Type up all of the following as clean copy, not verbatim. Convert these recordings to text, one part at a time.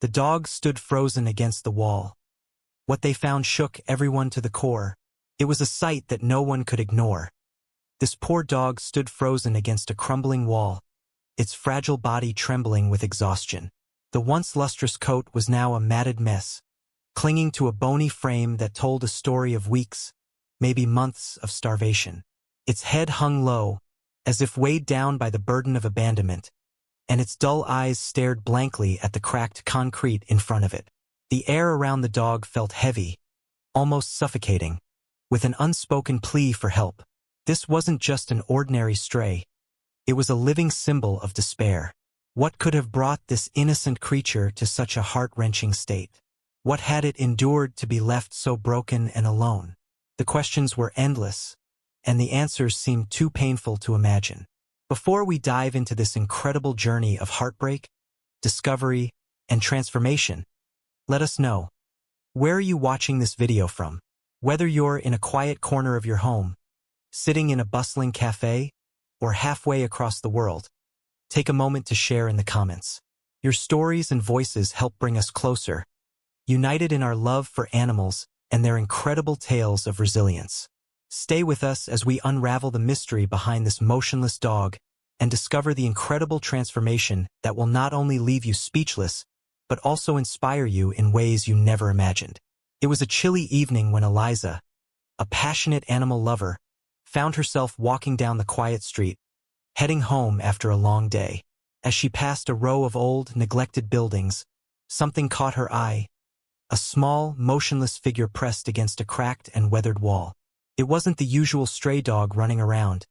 The dog stood frozen against the wall. What they found shook everyone to the core. It was a sight that no one could ignore. This poor dog stood frozen against a crumbling wall, its fragile body trembling with exhaustion. The once lustrous coat was now a matted mess, clinging to a bony frame that told a story of weeks, maybe months of starvation. Its head hung low, as if weighed down by the burden of abandonment, and its dull eyes stared blankly at the cracked concrete in front of it. The air around the dog felt heavy, almost suffocating, with an unspoken plea for help. This wasn't just an ordinary stray. It was a living symbol of despair. What could have brought this innocent creature to such a heart-wrenching state? What had it endured to be left so broken and alone? The questions were endless, and the answers seemed too painful to imagine. Before we dive into this incredible journey of heartbreak, discovery, and transformation, let us know, where are you watching this video from? Whether you're in a quiet corner of your home, sitting in a bustling cafe, or halfway across the world, take a moment to share in the comments. Your stories and voices help bring us closer, united in our love for animals and their incredible tales of resilience. Stay with us as we unravel the mystery behind this motionless dog and discover the incredible transformation that will not only leave you speechless, but also inspire you in ways you never imagined. It was a chilly evening when Eliza, a passionate animal lover, found herself walking down the quiet street, heading home after a long day. As she passed a row of old, neglected buildings, something caught her eye: a small, motionless figure pressed against a cracked and weathered wall. It wasn't the usual stray dog running around,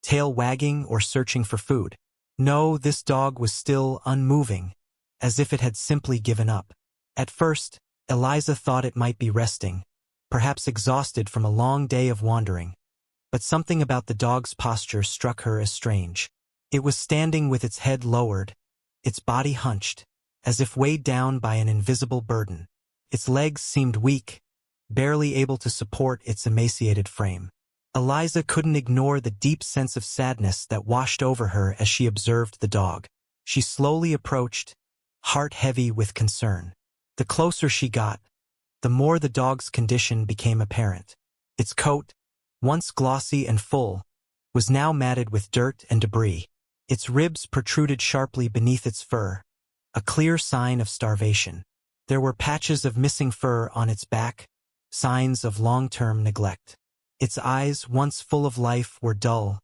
tail wagging or searching for food. No, this dog was still unmoving, as if it had simply given up. At first, Eliza thought it might be resting, perhaps exhausted from a long day of wandering. But something about the dog's posture struck her as strange. It was standing with its head lowered, its body hunched, as if weighed down by an invisible burden. Its legs seemed weak, barely able to support its emaciated frame. Eliza couldn't ignore the deep sense of sadness that washed over her as she observed the dog. She slowly approached, heart heavy with concern. The closer she got, the more the dog's condition became apparent. Its coat, once glossy and full, was now matted with dirt and debris. Its ribs protruded sharply beneath its fur, a clear sign of starvation. There were patches of missing fur on its back, signs of long-term neglect. Its eyes, once full of life, were dull,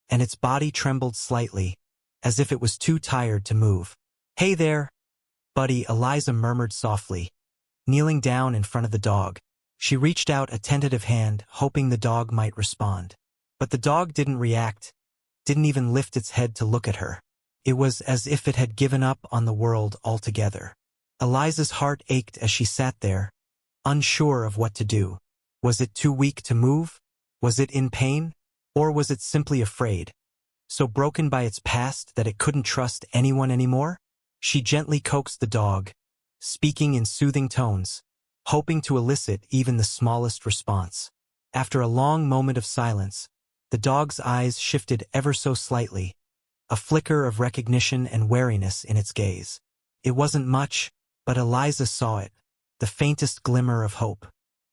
and its body trembled slightly, as if it was too tired to move. "Hey there, buddy," Eliza murmured softly, kneeling down in front of the dog. She reached out a tentative hand, hoping the dog might respond. But the dog didn't react, didn't even lift its head to look at her. It was as if it had given up on the world altogether. Eliza's heart ached as she sat there, unsure of what to do. Was it too weak to move? Was it in pain? Or was it simply afraid, so broken by its past that it couldn't trust anyone anymore? She gently coaxed the dog, speaking in soothing tones, hoping to elicit even the smallest response. After a long moment of silence, the dog's eyes shifted ever so slightly, a flicker of recognition and wariness in its gaze. It wasn't much, but Eliza saw it, the faintest glimmer of hope.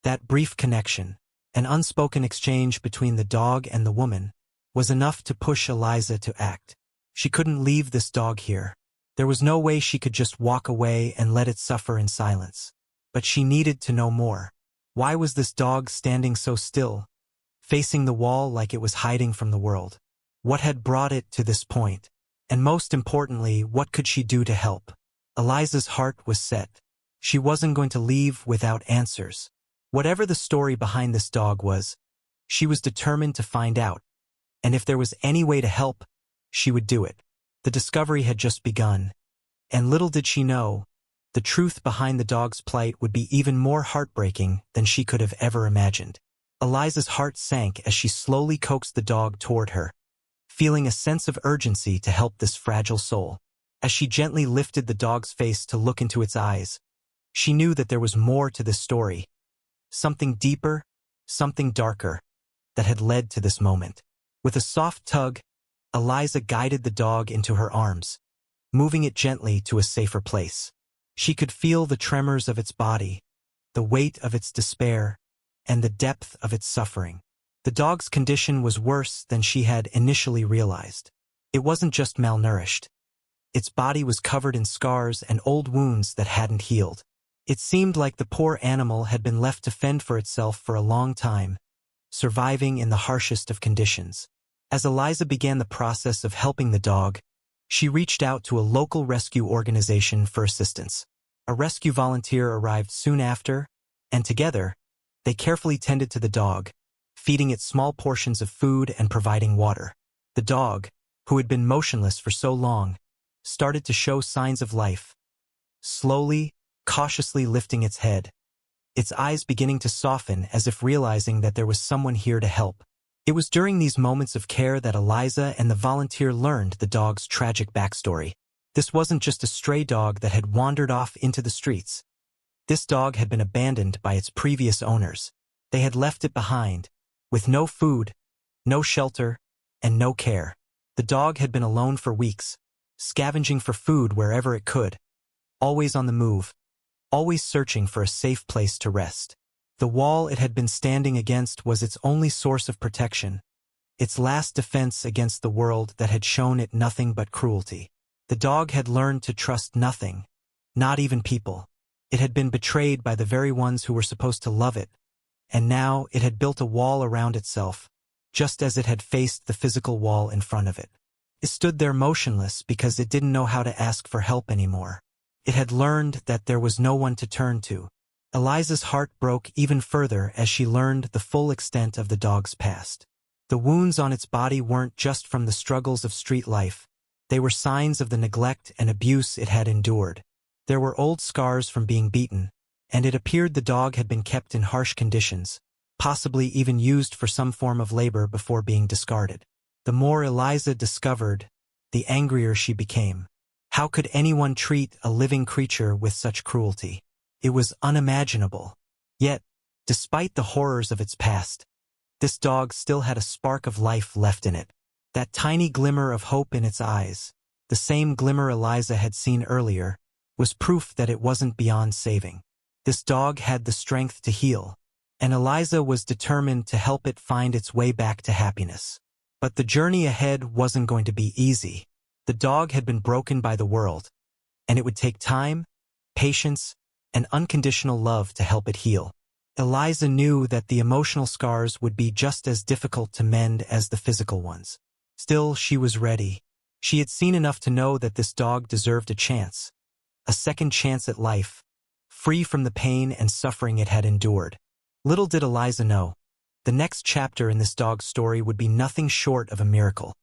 That brief connection, an unspoken exchange between the dog and the woman, was enough to push Eliza to act. She couldn't leave this dog here. There was no way she could just walk away and let it suffer in silence. But she needed to know more. Why was this dog standing so still, facing the wall like it was hiding from the world? What had brought it to this point? And most importantly, what could she do to help? Eliza's heart was set. She wasn't going to leave without answers. Whatever the story behind this dog was, she was determined to find out. And if there was any way to help, she would do it. The discovery had just begun. And little did she know, the truth behind the dog's plight would be even more heartbreaking than she could have ever imagined. Eliza's heart sank as she slowly coaxed the dog toward her, feeling a sense of urgency to help this fragile soul. As she gently lifted the dog's face to look into its eyes, she knew that there was more to this story. Something deeper, something darker, that had led to this moment. With a soft tug, Eliza guided the dog into her arms, moving it gently to a safer place. She could feel the tremors of its body, the weight of its despair, and the depth of its suffering. The dog's condition was worse than she had initially realized. It wasn't just malnourished. Its body was covered in scars and old wounds that hadn't healed. It seemed like the poor animal had been left to fend for itself for a long time, surviving in the harshest of conditions. As Eliza began the process of helping the dog, she reached out to a local rescue organization for assistance. A rescue volunteer arrived soon after, and together, they carefully tended to the dog, feeding it small portions of food and providing water. The dog, who had been motionless for so long, started to show signs of life, slowly, cautiously lifting its head, its eyes beginning to soften as if realizing that there was someone here to help. It was during these moments of care that Eliza and the volunteer learned the dog's tragic backstory. This wasn't just a stray dog that had wandered off into the streets. This dog had been abandoned by its previous owners. They had left it behind, with no food, no shelter, and no care. The dog had been alone for weeks, scavenging for food wherever it could, always on the move, always searching for a safe place to rest. The wall it had been standing against was its only source of protection, its last defense against the world that had shown it nothing but cruelty. The dog had learned to trust nothing, not even people. It had been betrayed by the very ones who were supposed to love it, and now it had built a wall around itself, just as it had faced the physical wall in front of it. It stood there motionless because it didn't know how to ask for help anymore. It had learned that there was no one to turn to. Eliza's heart broke even further as she learned the full extent of the dog's past. The wounds on its body weren't just from the struggles of street life. They were signs of the neglect and abuse it had endured. There were old scars from being beaten, and it appeared the dog had been kept in harsh conditions, possibly even used for some form of labor before being discarded. The more Eliza discovered, the angrier she became. How could anyone treat a living creature with such cruelty? It was unimaginable. Yet, despite the horrors of its past, this dog still had a spark of life left in it. That tiny glimmer of hope in its eyes, the same glimmer Eliza had seen earlier, was proof that it wasn't beyond saving. This dog had the strength to heal, and Eliza was determined to help it find its way back to happiness. But the journey ahead wasn't going to be easy. The dog had been broken by the world, and it would take time, patience, and unconditional love to help it heal. Eliza knew that the emotional scars would be just as difficult to mend as the physical ones. Still, she was ready. She had seen enough to know that this dog deserved a chance, a second chance at life, free from the pain and suffering it had endured. Little did Eliza know, the next chapter in this dog's story would be nothing short of a miracle.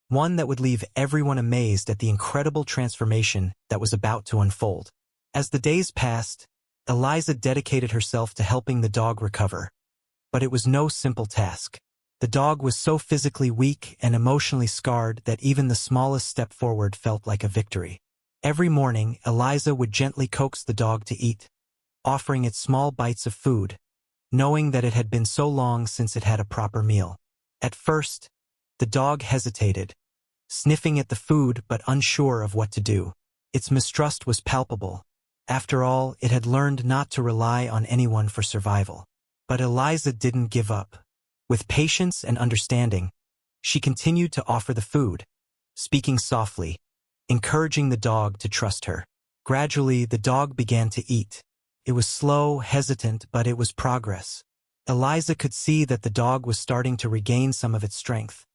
One that would leave everyone amazed at the incredible transformation that was about to unfold. As the days passed, Eliza dedicated herself to helping the dog recover. But it was no simple task. The dog was so physically weak and emotionally scarred that even the smallest step forward felt like a victory. Every morning, Eliza would gently coax the dog to eat, offering it small bites of food, knowing that it had been so long since it had a proper meal. At first, the dog hesitated, sniffing at the food but unsure of what to do. Its mistrust was palpable. After all, it had learned not to rely on anyone for survival. But Eliza didn't give up. With patience and understanding, she continued to offer the food, speaking softly, encouraging the dog to trust her. Gradually, the dog began to eat. It was slow, hesitant, but it was progress. Eliza could see that the dog was starting to regain some of its strength.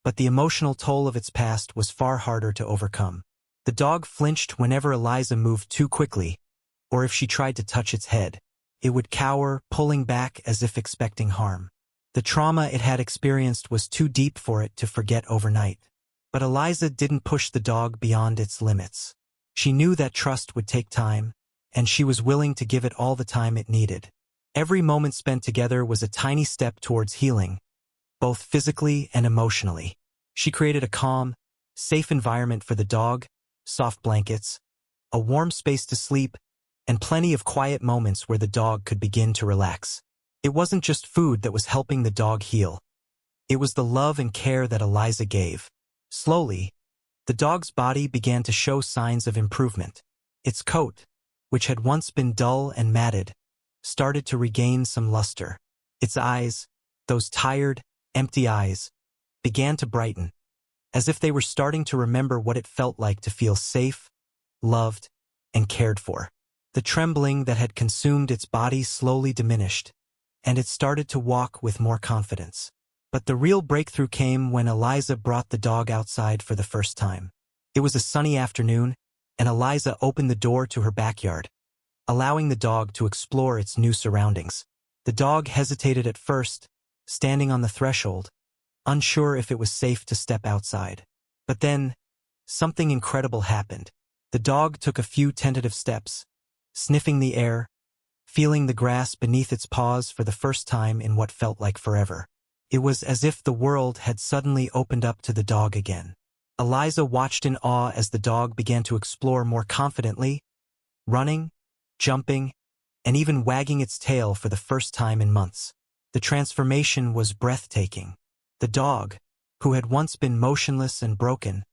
But the emotional toll of its past was far harder to overcome. The dog flinched whenever Eliza moved too quickly, or if she tried to touch its head. It would cower, pulling back as if expecting harm. The trauma it had experienced was too deep for it to forget overnight. But Eliza didn't push the dog beyond its limits. She knew that trust would take time, and she was willing to give it all the time it needed. Every moment spent together was a tiny step towards healing, both physically and emotionally. She created a calm, safe environment for the dog, soft blankets, a warm space to sleep, and plenty of quiet moments where the dog could begin to relax. It wasn't just food that was helping the dog heal. It was the love and care that Eliza gave. Slowly, the dog's body began to show signs of improvement. Its coat, which had once been dull and matted, started to regain some luster. Its eyes, those tired, empty eyes, began to brighten, as if they were starting to remember what it felt like to feel safe, loved, and cared for. The trembling that had consumed its body slowly diminished, and it started to walk with more confidence. But the real breakthrough came when Eliza brought the dog outside for the first time. It was a sunny afternoon, and Eliza opened the door to her backyard, allowing the dog to explore its new surroundings. The dog hesitated at first, standing on the threshold, unsure if it was safe to step outside. But then, something incredible happened. The dog took a few tentative steps, sniffing the air, feeling the grass beneath its paws for the first time in what felt like forever. It was as if the world had suddenly opened up to the dog again. Eliza watched in awe as the dog began to explore more confidently, running, jumping, and even wagging its tail for the first time in months. The transformation was breathtaking. The dog, who had once been motionless and broken,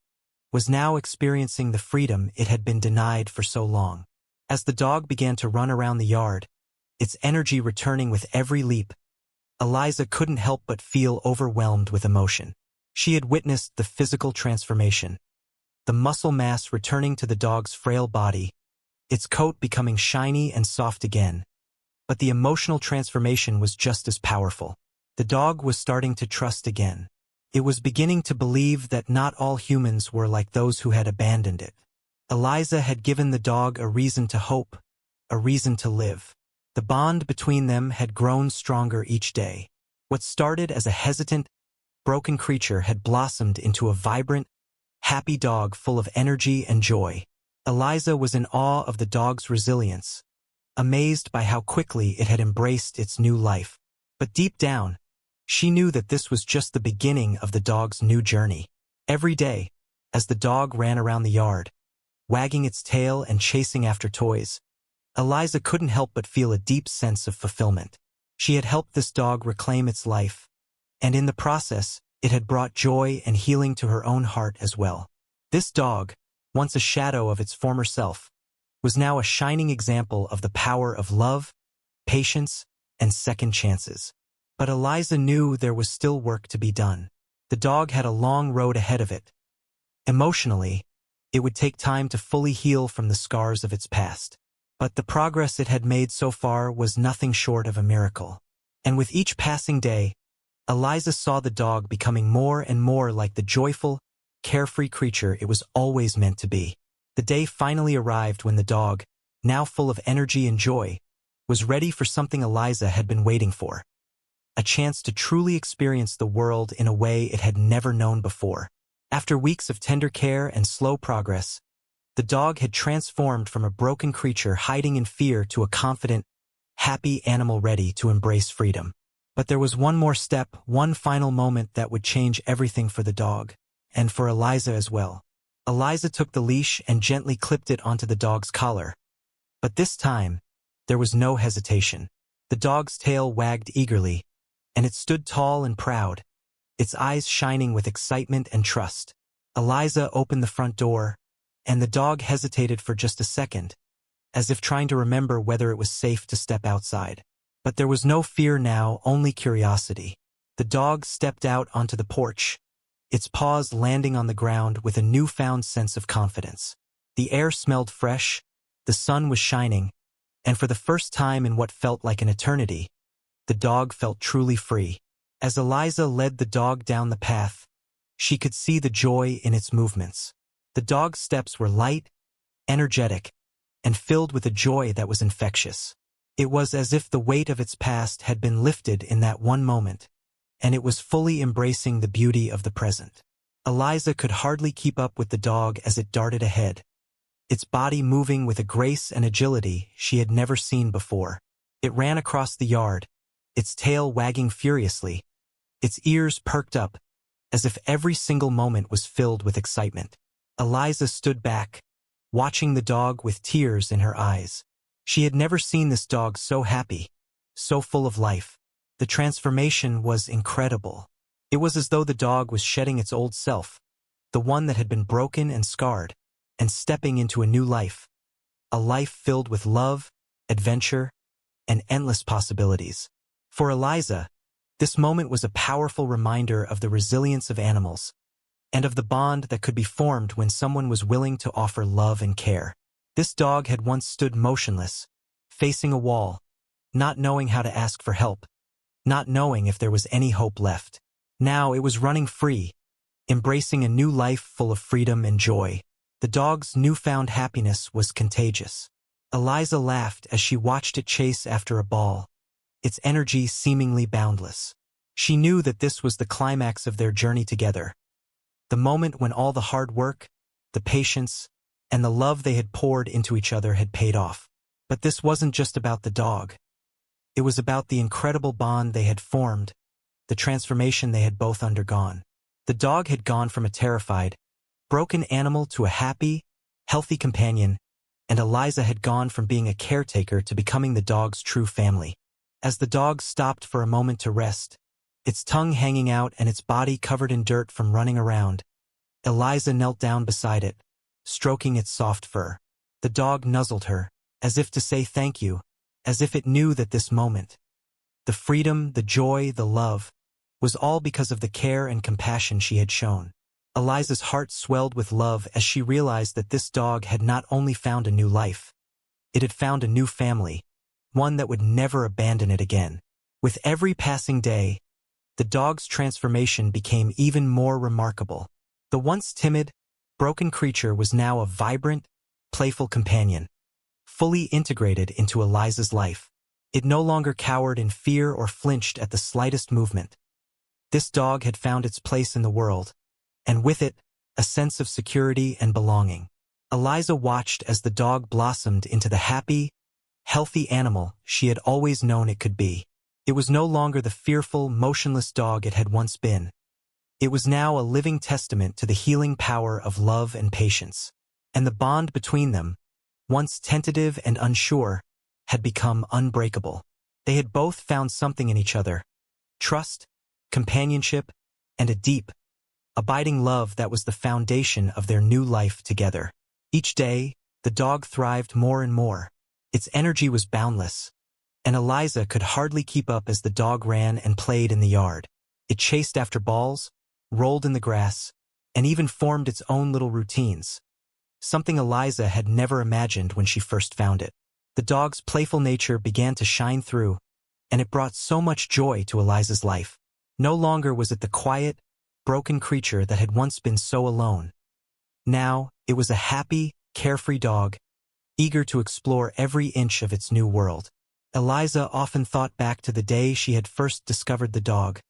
was now experiencing the freedom it had been denied for so long. As the dog began to run around the yard, its energy returning with every leap, Eliza couldn't help but feel overwhelmed with emotion. She had witnessed the physical transformation, the muscle mass returning to the dog's frail body, its coat becoming shiny and soft again. But the emotional transformation was just as powerful. The dog was starting to trust again. It was beginning to believe that not all humans were like those who had abandoned it. Eliza had given the dog a reason to hope, a reason to live. The bond between them had grown stronger each day. What started as a hesitant, broken creature had blossomed into a vibrant, happy dog full of energy and joy. Eliza was in awe of the dog's resilience, amazed by how quickly it had embraced its new life. But deep down, she knew that this was just the beginning of the dog's new journey. Every day, as the dog ran around the yard, wagging its tail and chasing after toys, Eliza couldn't help but feel a deep sense of fulfillment. She had helped this dog reclaim its life, and in the process, it had brought joy and healing to her own heart as well. This dog, once a shadow of its former self, was now a shining example of the power of love, patience, and second chances. But Eliza knew there was still work to be done. The dog had a long road ahead of it. Emotionally, it would take time to fully heal from the scars of its past. But the progress it had made so far was nothing short of a miracle. And with each passing day, Eliza saw the dog becoming more and more like the joyful, carefree creature it was always meant to be. The day finally arrived when the dog, now full of energy and joy, was ready for something Eliza had been waiting for. A chance to truly experience the world in a way it had never known before. After weeks of tender care and slow progress, the dog had transformed from a broken creature hiding in fear to a confident, happy animal ready to embrace freedom. But there was one more step, one final moment that would change everything for the dog, and for Eliza as well. Eliza took the leash and gently clipped it onto the dog's collar. But this time, there was no hesitation. The dog's tail wagged eagerly, and it stood tall and proud, its eyes shining with excitement and trust. Eliza opened the front door, and the dog hesitated for just a second, as if trying to remember whether it was safe to step outside. But there was no fear now, only curiosity. The dog stepped out onto the porch, its paws landing on the ground with a newfound sense of confidence. The air smelled fresh, the sun was shining, and for the first time in what felt like an eternity, the dog felt truly free. As Eliza led the dog down the path, she could see the joy in its movements. The dog's steps were light, energetic, and filled with a joy that was infectious. It was as if the weight of its past had been lifted in that one moment, and it was fully embracing the beauty of the present. Eliza could hardly keep up with the dog as it darted ahead, its body moving with a grace and agility she had never seen before. It ran across the yard, its tail wagging furiously, its ears perked up, as if every single moment was filled with excitement. Eliza stood back, watching the dog with tears in her eyes. She had never seen this dog so happy, so full of life. The transformation was incredible. It was as though the dog was shedding its old self, the one that had been broken and scarred, and stepping into a new life, a life filled with love, adventure, and endless possibilities. For Eliza, this moment was a powerful reminder of the resilience of animals, and of the bond that could be formed when someone was willing to offer love and care. This dog had once stood motionless, facing a wall, not knowing how to ask for help, not knowing if there was any hope left. Now it was running free, embracing a new life full of freedom and joy. The dog's newfound happiness was contagious. Eliza laughed as she watched it chase after a ball, its energy seemingly boundless. She knew that this was the climax of their journey together, the moment when all the hard work, the patience, and the love they had poured into each other had paid off. But this wasn't just about the dog. It was about the incredible bond they had formed, the transformation they had both undergone. The dog had gone from a terrified, broken animal to a happy, healthy companion, and Eliza had gone from being a caretaker to becoming the dog's true family. As the dog stopped for a moment to rest, its tongue hanging out and its body covered in dirt from running around, Eliza knelt down beside it, stroking its soft fur. The dog nuzzled her, as if to say thank you, as if it knew that this moment, the freedom, the joy, the love, was all because of the care and compassion she had shown. Eliza's heart swelled with love as she realized that this dog had not only found a new life, it had found a new family, one that would never abandon it again. With every passing day, the dog's transformation became even more remarkable. The once timid, broken creature was now a vibrant, playful companion, fully integrated into Eliza's life. It no longer cowered in fear or flinched at the slightest movement. This dog had found its place in the world, and with it, a sense of security and belonging. Eliza watched as the dog blossomed into the happy, healthy animal she had always known it could be. It was no longer the fearful, motionless dog it had once been. It was now a living testament to the healing power of love and patience. And the bond between them, once tentative and unsure, had become unbreakable. They had both found something in each other: trust, companionship, and a deep, abiding love that was the foundation of their new life together. Each day, the dog thrived more and more. Its energy was boundless, and Eliza could hardly keep up as the dog ran and played in the yard. It chased after balls, rolled in the grass, and even formed its own little routines, something Eliza had never imagined when she first found it. The dog's playful nature began to shine through, and it brought so much joy to Eliza's life. No longer was it the quiet, broken creature that had once been so alone. Now, it was a happy, carefree dog, eager to explore every inch of its new world. Eliza often thought back to the day she had first discovered the dog,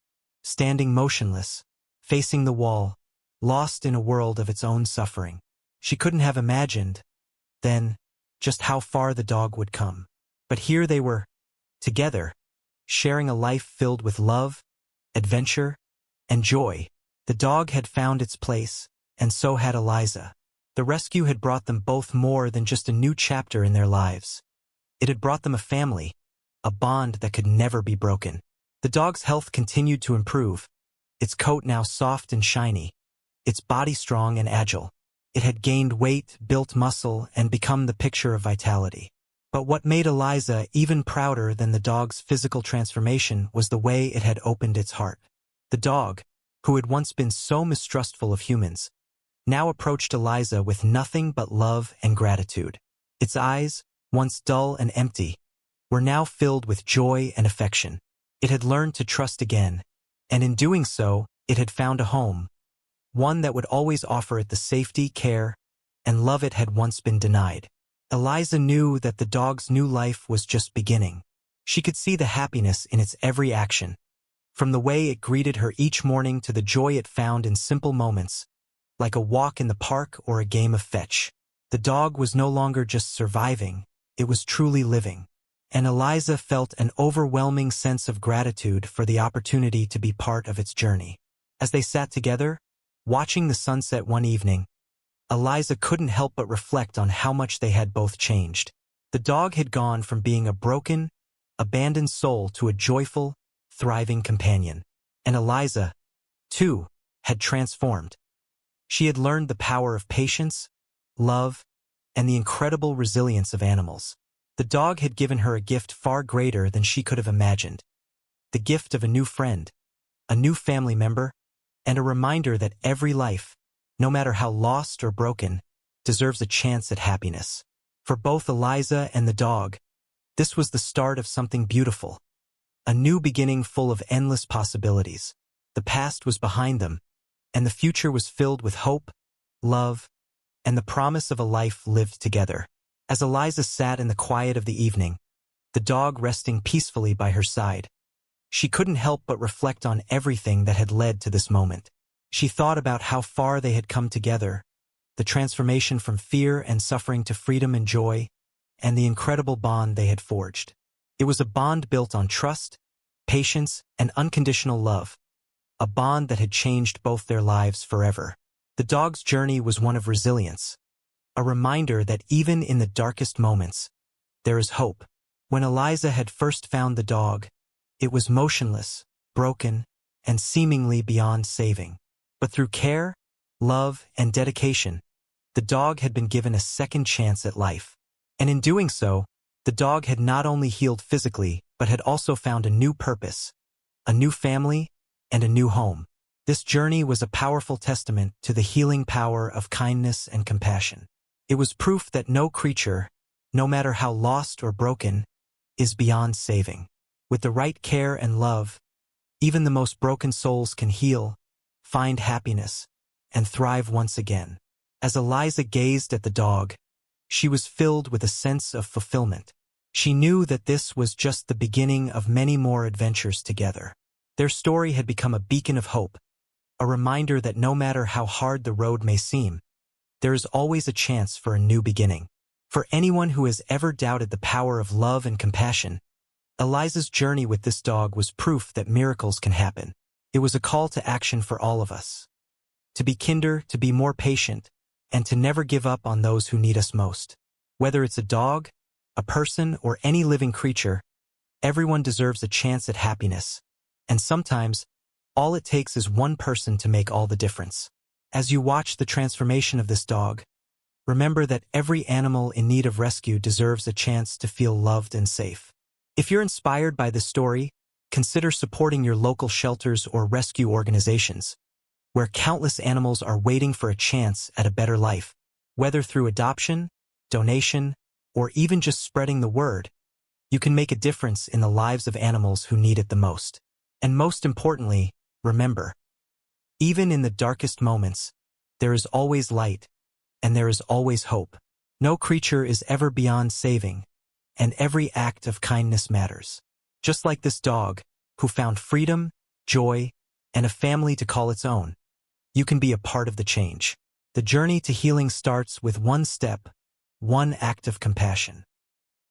standing motionless, facing the wall, lost in a world of its own suffering. She couldn't have imagined, then, just how far the dog would come. But here they were, together, sharing a life filled with love, adventure, and joy. The dog had found its place, and so had Eliza. The rescue had brought them both more than just a new chapter in their lives. It had brought them a family, a bond that could never be broken. The dog's health continued to improve, its coat now soft and shiny, its body strong and agile. It had gained weight, built muscle, and become the picture of vitality. But what made Eliza even prouder than the dog's physical transformation was the way it had opened its heart. The dog, who had once been so mistrustful of humans, now approached Eliza with nothing but love and gratitude. Its eyes, once dull and empty, were now filled with joy and affection. It had learned to trust again, and in doing so, it had found a home, one that would always offer it the safety, care, and love it had once been denied. Eliza knew that the dog's new life was just beginning. She could see the happiness in its every action, from the way it greeted her each morning to the joy it found in simple moments, like a walk in the park or a game of fetch. The dog was no longer just surviving, it was truly living. And Eliza felt an overwhelming sense of gratitude for the opportunity to be part of its journey. As they sat together, watching the sunset one evening, Eliza couldn't help but reflect on how much they had both changed. The dog had gone from being a broken, abandoned soul to a joyful, thriving companion. And Eliza, too, had transformed. She had learned the power of patience, love, and the incredible resilience of animals. The dog had given her a gift far greater than she could have imagined. The gift of a new friend, a new family member, and a reminder that every life, no matter how lost or broken, deserves a chance at happiness. For both Eliza and the dog, this was the start of something beautiful, a new beginning full of endless possibilities. The past was behind them, and the future was filled with hope, love, and the promise of a life lived together. As Eliza sat in the quiet of the evening, the dog resting peacefully by her side, she couldn't help but reflect on everything that had led to this moment. She thought about how far they had come together, the transformation from fear and suffering to freedom and joy, and the incredible bond they had forged. It was a bond built on trust, patience, and unconditional love, a bond that had changed both their lives forever. The dog's journey was one of resilience, a reminder that even in the darkest moments, there is hope. When Eliza had first found the dog, it was motionless, broken, and seemingly beyond saving. But through care, love, and dedication, the dog had been given a second chance at life. And in doing so, the dog had not only healed physically, but had also found a new purpose, a new family, and a new home. This journey was a powerful testament to the healing power of kindness and compassion. It was proof that no creature, no matter how lost or broken, is beyond saving. With the right care and love, even the most broken souls can heal, find happiness, and thrive once again. As Eliza gazed at the dog, she was filled with a sense of fulfillment. She knew that this was just the beginning of many more adventures together. Their story had become a beacon of hope, a reminder that no matter how hard the road may seem, there is always a chance for a new beginning. For anyone who has ever doubted the power of love and compassion, Eliza's journey with this dog was proof that miracles can happen. It was a call to action for all of us. To be kinder, to be more patient, and to never give up on those who need us most. Whether it's a dog, a person, or any living creature, everyone deserves a chance at happiness. And sometimes, all it takes is one person to make all the difference. As you watch the transformation of this dog, remember that every animal in need of rescue deserves a chance to feel loved and safe. If you're inspired by this story, consider supporting your local shelters or rescue organizations, where countless animals are waiting for a chance at a better life. Whether through adoption, donation, or even just spreading the word, you can make a difference in the lives of animals who need it the most. And most importantly, remember, even in the darkest moments, there is always light, and there is always hope. No creature is ever beyond saving, and every act of kindness matters. Just like this dog, who found freedom, joy, and a family to call its own, you can be a part of the change. The journey to healing starts with one step, one act of compassion.